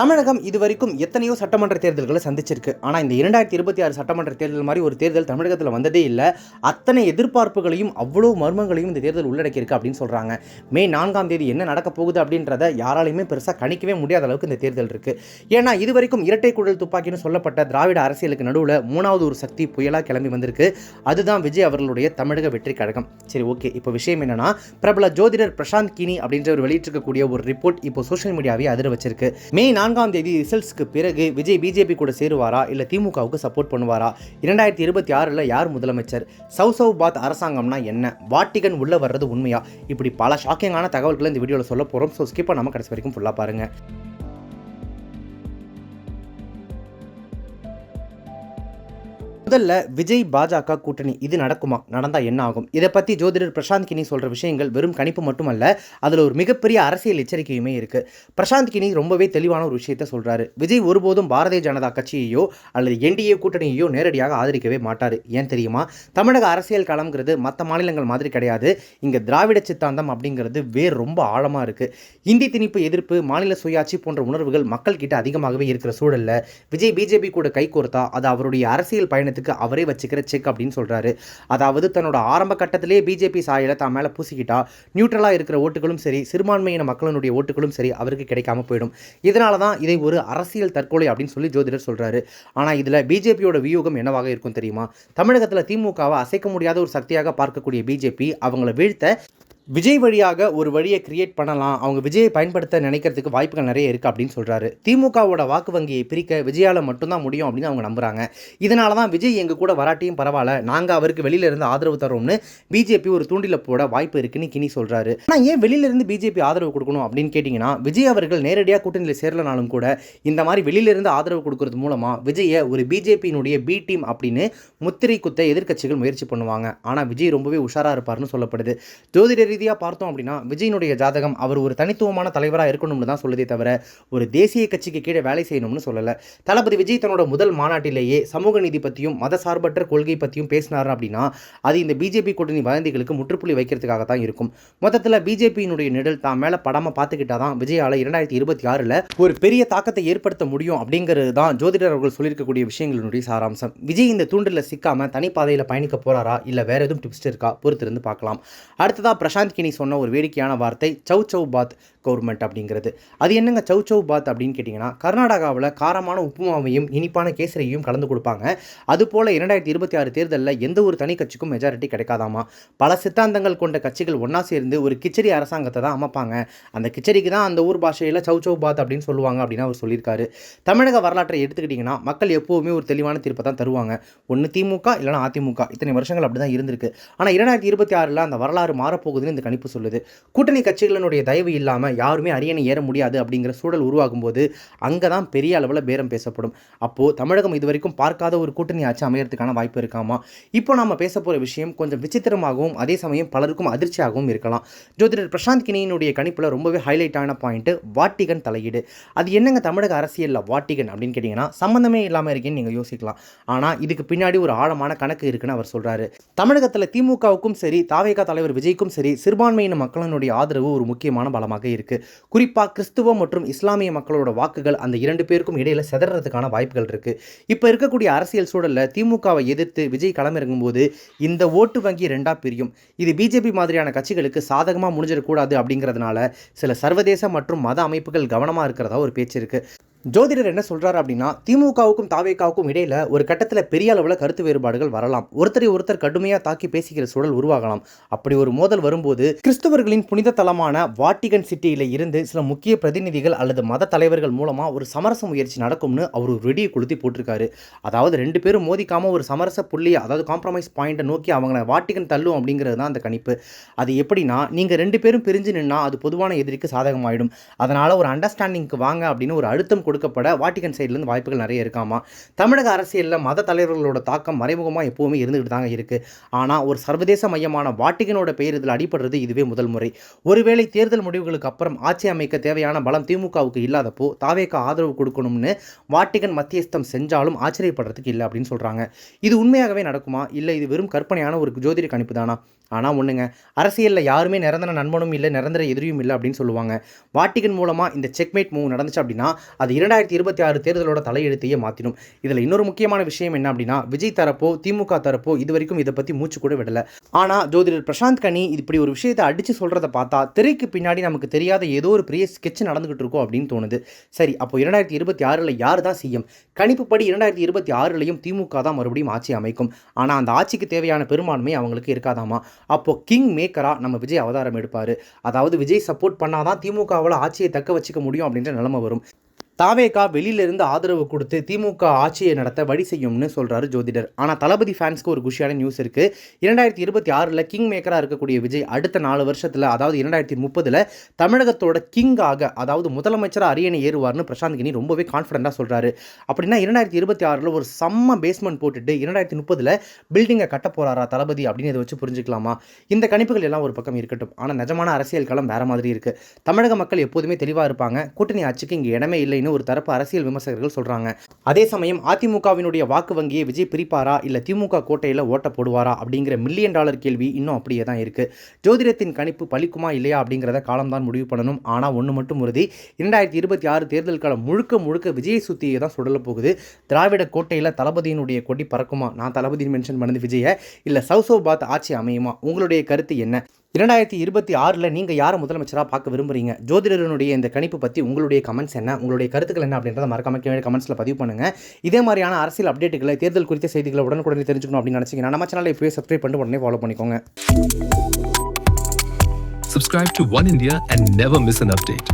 தமிழகம் இதுவரைக்கும் எத்தனையோ சட்டமன்ற தேர்தல்களை சந்திச்சிருக்கு. ஆனால் இந்த 2026 சட்டமன்ற தேர்தல் மாதிரி ஒரு தேர்தல் தமிழகத்தில் வந்ததே இல்லை. அத்தனை எதிர்பார்ப்புகளையும் அவ்வளோ மர்மங்களையும் இந்த தேர்தல் உள்ளடக்கியிருக்கு அப்படின்னு சொல்கிறாங்க. மே 4ஆம் தேதி என்ன நடக்க போகுது அப்படின்றத யாராலையுமே பெருசாக கணிக்கவே முடியாத அளவுக்கு இந்த தேர்தல் இருக்குது. ஏன்னா இதுவரைக்கும் இரட்டை குழல் துப்பாக்கின்னு சொல்லப்பட்ட திராவிட அரசியலுக்கு நடுவில் மூணாவது ஒரு சக்தி புயலாக கிளம்பி வந்திருக்கு. அதுதான் விஜய் அவர்களுடைய தமிழக வெற்றி கழகம். சரி, ஓகே. இப்போ விஷயம் என்னன்னா, பிரபல ஜோதிடர் பிரசாந்த் கினி அப்படின்றவர் வெளியிட்டிருக்கக்கூடிய ஒரு ரிப்போர்ட் இப்போ சோஷியல் மீடியாவே அதிர வச்சிருக்கு. மே 4ஆம் தேதி ரிசல்ட்ஸ்க்கு பிறகு விஜய் பிஜேபி கூட சேருவாரா இல்லை திமுகவுக்கு சப்போர்ட் பண்ணுவாரா? 2026 யார் முதலமைச்சர்? சௌசவ் பாத் அரசாங்கம்னா என்ன? வாட்டிகன் உள்ள வர்றது உண்மையா? இப்படி பல ஷாக்கிங்கான தகவல்களை இந்த வீடியோவில் சொல்ல போகிறோம். ஸோ ஸ்கிப் பண்ணாமல் கடைசி வரைக்கும் ஃபுல்லாக பாருங்கள். முதல்ல விஜய் பாஜக கூட்டணி இது நடக்குமா? நடந்தால் என்ன ஆகும்? இதை பற்றி ஜோதிடர் பிரசாந்த் கினி சொல்கிற விஷயங்கள் வெறும் கணிப்பு மட்டுமல்ல, அதில் ஒரு மிகப்பெரிய அரசியல் எச்சரிக்கையுமே இருக்குது. பிரசாந்த் கினி ரொம்பவே தெளிவான ஒரு விஷயத்தை சொல்கிறாரு. விஜய் ஒருபோதும் பாரதிய ஜனதா கட்சியையோ அல்லது என்டிஏ கூட்டணியையோ நேரடியாக ஆதரிக்கவே மாட்டார். ஏன் தெரியுமா? தமிழக அரசியல் களம்ங்கிறது மற்ற மாநிலங்கள் மாதிரி கிடையாது. இங்கே திராவிட சித்தாந்தம் அப்படிங்கிறது வேறு ரொம்ப ஆழமாக இருக்குது. இந்தி திணிப்பு எதிர்ப்பு, மாநில சுயாட்சி போன்ற உணர்வுகள் மக்கள் கிட்ட அதிகமாகவே இருக்கிற சூழலில் விஜய் பிஜேபி கூட கைகோர்த்தா அது அவருடைய அரசியல் பயணத்துக்கு அவரே வச்சுக்கிற செக் அப்படின்னு சொல்றாரு. அதாவது தன்னோட ஆரம்ப கட்டத்திலேயே பிஜேபி சாயலை தான் மேல பூசிக்கிட்டா நியூட்ரலா இருக்கிற ஓட்டுகளும் சரி, சிறுபான்மையின மக்களினுடைய ஓட்டுகளும் சரி அவருக்கு கிடைக்காம போயிடும். இதனால தான் இதை ஒரு அரசியல் தற்கொலை அப்படின்னு சொல்லி ஜோதிடர் சொல்றாரு. ஆனா இதுல பிஜேபியோட வியூகம் என்னவாக இருக்கும் தெரியுமா? தமிழகத்துல திமுகவை அசைக்க முடியாத ஒரு சக்தியாக பார்க்கக்கூடிய பிஜேபி அவங்களை வீழ்த்த விஜய் வழியாக ஒரு வழியை கிரியேட் பண்ணலாம், அவங்க விஜயை பயன்படுத்த நினைக்கிறதுக்கு வாய்ப்புகள் நிறைய இருக்குது அப்படின்னு சொல்கிறாரு. திமுகவோட வாக்கு வங்கியை பிரிக்க விஜயால் மட்டும்தான் முடியும் அப்படின்னு அவங்க நம்புகிறாங்க. இதனால தான் விஜய் எங்கள் கூட வராட்டியும் பரவாயில்ல, நாங்கள் அவருக்கு வெளியிலிருந்து ஆதரவு தரோம்னு பிஜேபி ஒரு தூண்டில போட வாய்ப்பு இருக்குன்னு கினி சொல்கிறாரு. ஆனால் ஏன் வெளியிலிருந்து பிஜேபி ஆதரவு கொடுக்கணும் அப்படின்னு கேட்டிங்கன்னா, விஜய் அவர்கள் நேரடியாக கூட்டணியில் சேரலனாலும் கூட இந்த மாதிரி வெளியிலிருந்து ஆதரவு கொடுக்கறது மூலமாக விஜயை ஒரு பிஜேபியினுடைய பி டீம் அப்படின்னு முத்திரை குத்த எதிர்க்கட்சிகள் முயற்சி பண்ணுவாங்க. ஆனால் விஜய் ரொம்பவே உஷாராக இருப்பார்னு சொல்லப்படுது. ஜோதிடர் ரீதியாக பார்த்தோம் அப்படின்னா விஜயனுடைய ஜாதகம் அவர் ஒரு தனித்துவமான தலைவராக இருக்கணும்னு தான் சொல்லுதே தவிர ஒரு தேசிய கட்சிக்கு கீழே வேலை செய்யணும்னு சொல்லலை. தளபதி விஜய் தன்னோட முதல் மாநாட்டிலேயே சமூக நீதி பற்றியும் மத சார்பற்ற கொள்கை பற்றியும் பேசினார் அப்படின்னா அது இந்த பிஜேபி கூட்டணி வதந்திகளுக்கு முற்றுப்புள்ளி வைக்கிறதுக்காக தான் இருக்கும். மொத்தத்தில் பிஜேபியினுடைய நிழல் தான் மேலே படாமல் பார்த்துக்கிட்டா தான் விஜயால் 2026 ஒரு பெரிய தாக்கத்தை ஏற்படுத்த முடியும் அப்படிங்கிறது தான் ஜோதிடர் அவர்கள் சொல்லியிருக்கக்கூடிய விஷயங்களினுடைய சாராம்சம். விஜய் இந்த தூண்டில் சிக்காமல் தனிப்பாதையில் பயணிக்க போறாரா இல்லை வேற எதுவும் டிப்ஸ் இருக்கா? பொறுத்திருந்து பார்க்கலாம். அடுத்ததாக பிரசாந்த் கினி சொன்ன ஒரு வேடிக்கையான வார்த்தை சௌசவ் பாத் கவர்மெண்ட் அப்படிங்கிறது. அது என்னங்க சௌசவ் பாத் அப்படின்னு கேட்டிங்கன்னா, கர்நாடகாவில் காரமான உப்புமாவையும் இனிப்பான கேசரியையும் கலந்து கொடுப்பாங்க. அதுபோல் 2026 தேர்தலில் எந்த ஒரு தனி கட்சிக்கும் மெஜாரிட்டி கிடைக்காதாமா. பல சித்தாந்தங்கள் கொண்ட கட்சிகள் ஒன்றா சேர்ந்து ஒரு கிச்சடி அரசாங்கத்தை தான் அமைப்பாங்க. அந்த கிச்சடிக்கு தான் அந்த ஊர் பாஷையில் சௌசவ் பாத் அப்படின்னு சொல்லுவாங்க அப்படின்னு அவர் சொல்லியிருக்காரு. தமிழக வரலாற்றை எடுத்துக்கிட்டிங்கன்னா மக்கள் எப்போவுமே ஒரு தெளிவான தீர்ப்பை தான் தருவாங்க. ஒன்று திமுக இல்லைனா அதிமுக. இத்தனை வருஷங்கள் அப்படி தான் இருந்திருக்கு. ஆனால் 2026 அந்த வரலாறு மாறப்போகுதுன்னு இந்த கணிப்பு சொல்லுது. கூட்டணி கட்சிகளினுடைய தயவு இல்லாமல் யாருமே அரியணை ஏற முடியாது அப்படிங்கிற சூழல் உருவாகும் போது அங்கே தான் பெரிய அளவில் பேரம் பேசப்படும். அப்போது தமிழகம் இதுவரைக்கும் பார்க்காத ஒரு கூட்டணி ஆட்சி அமையறதுக்கான வாய்ப்பு இருக்காமா? இப்போ நம்ம பேச போகிற விஷயம் கொஞ்சம் விசித்திரமாகவும் அதே சமயம் பலருக்கும் அதிர்ச்சியாகவும் இருக்கலாம். ஜோதிடர் பிரசாந்த் கினியினுடைய கணிப்பில் ரொம்பவே ஹைலைட்டான பாயிண்ட் வாட்டிகன் தலையீடு. அது என்னங்க தமிழக அரசியலில் வாட்டிகன் அப்படின்னு கேட்டிங்கன்னா சம்மந்தமே இல்லாமல் இருக்கேன்னு நீங்கள் யோசிக்கலாம். ஆனால் இதுக்கு பின்னாடி ஒரு ஆழமான கணக்கு இருக்குன்னு அவர் சொல்கிறாரு. தமிழகத்தில் திமுகவுக்கும் சரி, தாவேகா தலைவர் விஜய்க்கும் சரி, சிறுபான்மையின மக்களினுடைய ஆதரவு ஒரு முக்கியமான பலமாக இருக்கு. குறிப்பாக கிறிஸ்துவ மற்றும் இஸ்லாமிய மக்களோட வாக்குகள் அந்த இரண்டு பேருக்கும் இடையில செதறதுக்கான வாய்ப்புகள் இருக்கு. இப்போ இருக்கக்கூடிய அரசியல் சூழல்ல திமுகவை எதிர்த்து விஜய் களமிறங்கும் போது இந்த ஓட்டு வங்கி ரெண்டா பிரியும். இது பிஜேபி மாதிரியான கட்சிகளுக்கு சாதகமாக முடிஞ்சிடக்கூடாது அப்படிங்கிறதுனால சில சர்வதேச மற்றும் மத அமைப்புகள் கவனமாக இருக்கிறதா ஒரு பேச்சு இருக்கு. ஜோதிடர் என்ன சொல்றாரு அப்படின்னா, திமுகவுக்கும் தாவேகாவுக்கும் இடையில ஒரு கட்டத்தில் பெரிய அளவில் கருத்து வேறுபாடுகள் வரலாம். ஒருத்தரை ஒருத்தர் கடுமையாக தாக்கி பேசிக்கிற சூழல் உருவாகலாம். அப்படி ஒரு மோதல் வரும்போது கிறிஸ்தவர்களின் புனித தலமான வாட்டிகன் சிட்டியில இருந்து சில முக்கிய பிரதிநிதிகள் அல்லது மத தலைவர்கள் மூலமா ஒரு சமரச முயற்சி நடக்கும்னு அவர் ஒரு வெடியை கொளுத்தி போட்டிருக்காரு. அதாவது ரெண்டு பேரும் மோதிக்காம ஒரு சமரச புள்ளியை, அதாவது காம்ப்ரமைஸ் பாயிண்டை நோக்கி அவங்களை வாட்டிகன் தள்ளும் அப்படிங்கிறது தான் அந்த கணிப்பு. அது எப்படின்னா, நீங்க ரெண்டு பேரும் பிரிஞ்சு நின்னா அது பொதுவான எதிரிக்கு சாதகமாயிடும். அதனால ஒரு அண்டர்ஸ்டாண்டிங்க்கு வாங்க அப்படின்னு ஒரு அழுத்தம் கொடுக்கப்பட வாட்டிகன் சைட்லேருந்து வாய்ப்புகள் நிறைய இருக்காமா. தமிழக அரசியலில் மத தலைவர்களோட தாக்கம் மறைமுகமாக எப்போவுமே இருந்துகிட்டு தாங்க இருக்குது. ஆனால் ஒரு சர்வதேச மையமான வாட்டிகனோட பெயர் இதில் அடிபடுறது இதுவே முதல் முறை. ஒருவேளை தேர்தல் முடிவுகளுக்கு அப்புறம் ஆட்சி அமைக்க தேவையான பலம் திமுகவுக்கு இல்லாதப்போ தாவேகா ஆதரவு கொடுக்கணும்னு வாட்டிகன் மத்தியஸ்தம் செஞ்சாலும் ஆச்சரியப்படுறதுக்கு இல்லை அப்படின்னு சொல்கிறாங்க. இது உண்மையாகவே நடக்குமா இல்லை இது வெறும் கற்பனையான ஒரு ஜோதிட கணிப்பு தானா? ஆனால் ஒன்றுங்க, அரசியலில் யாருமே நிரந்தர நண்பனும் இல்லை, நிரந்தர எதிரியும் இல்லை அப்படின்னு சொல்லுவாங்க. வாட்டிகன் மூலமாக இந்த செக்மேட் மூவ் நடந்துச்சு அப்படின்னா அது 2026 தேர்தலோட தலையெழுத்தையே மாற்றிடும். இதில் இன்னொரு முக்கியமான விஷயம் என்ன அப்படின்னா, விஜய் தரப்போ திமுக தரப்போ இது வரைக்கும் இதை பற்றி மூச்சு கூட விடலை. ஆனால் ஜோதிடர் பிரசாந்த் கனி இப்படி ஒரு விஷயத்தை அடித்து சொல்கிறத பார்த்தா திரைக்கு பின்னாடி நமக்கு தெரியாத ஏதோ ஒரு பெரிய ஸ்கெட்ச் நடந்துகிட்டு இருக்கோம் அப்படின்னு தோணுது. சரி, அப்போ 2026 யார் தான் சிஎம்? கணிப்புப்படி 2026 திமுக தான் மறுபடியும் ஆட்சி அமைக்கும். ஆனால் அந்த ஆட்சிக்கு தேவையான பெரும்பான்மை அவங்களுக்கு இருக்காதாமா. அப்போ கிங் மேக்கரா நம்ம விஜய் அவதாரம் எடுப்பார். அதாவது விஜய் சப்போர்ட் பண்ணாதான் திமுகவால் ஆட்சியை தக்க வச்சுக்க முடியும் அப்படின்ற நிலைமை வரும். தாவேகா வெளியிலிருந்து ஆதரவு கொடுத்து திமுக ஆட்சியை நடத்த வழி செய்யும்னு சொல்கிறாரு ஜோதிடர். ஆனால் தளபதி ஃபேன்ஸ்க்கு ஒரு குஷியான நியூஸ் இருக்குது. 2026 கிங் மேக்கராக இருக்கக்கூடிய விஜய் அடுத்த 4 வருஷத்தில், அதாவது 2030 தமிழகத்தோட கிங்காக, அதாவது முதலமைச்சராக அரியணை ஏறுவார்னு பிரசாந்த் கினி ரொம்பவே கான்ஃபிடென்ட்டாக சொல்கிறாரு. அப்படின்னா 2026 ஒரு செம்ம பேஸ்மெண்ட் போட்டுட்டு 2030 பில்டிங்கை கட்ட போகிறாரா தளபதி அப்படின்னு இதை வச்சு புரிஞ்சுக்கலாமா? இந்த கணிப்புகள் எல்லாம் ஒரு பக்கம் இருக்கட்டும். ஆனால் நிஜமான அரசியல் களம் வேறு மாதிரி இருக்குது. தமிழக மக்கள் எப்போதுமே தெளிவாக இருப்பாங்க. கூட்டணி ஆட்சிக்கு இங்கே இடமே இல்லைன்னு ஒரு தரப்பு அரசியல் விமர்சகர்கள் சொல்றாங்க. அதே சமயம் அதிமுகவினுடைய வாக்கு வங்கியை விஜய் பிரிப்பாரா இல்ல திமுக கோட்டையில் ஓட்ட போடுவாரா அப்படிங்கிற $1 மில்லியன் கேள்வி இன்னும் அப்படியே தான் இருக்கு. ஜோதிடத்தின் கணிப்பு பலிக்குமா இல்லையா அப்படிங்கிறத காலம்தான் முடிவு பண்ணணும். ஆனால் ஒன்று மட்டும் உறுதி, 2026 தேர்தல் காலம் முழுக்க முழுக்க விஜய் சுத்தியை தான் சுடல போகுது. திராவிட கோட்டையில் தளபதியினுடைய கொடி பறக்குமா? நான் தளபதியின் மென்ஷன் பண்ணது விஜய, இல்லை சௌசௌபாத் ஆட்சி அமையுமா? உங்களுடைய கருத்து என்ன? 2026 நீங்கள் யாரை முதலமைச்சராக பார்க்க விரும்புகிறீங்க? ஜோதிடருடைய இந்த கணிப்பு பற்றி உங்களுடைய கமெண்ட்ஸ் என்ன, உங்களுடைய கருத்துக்கள் என்ன அப்படின்றத மறக்காம கீழே கமெண்ட்ஸில் பதிவு பண்ணுங்கள். இதே மாதிரியான அரசியல் அப்டேட்டுகளை, தேர்தல் குறித்த செய்திகளை உடனுக்குடனே தெரிஞ்சுக்கணும் அப்படின்னு நினச்சிங்கன்னா நம்ம சேனலை இப்போயே சப்ஸ்கிரைப் பண்ணிட்டு உடனே ஃபாலோ பண்ணிக்கோங்க. Subscribe to One India and never miss an update.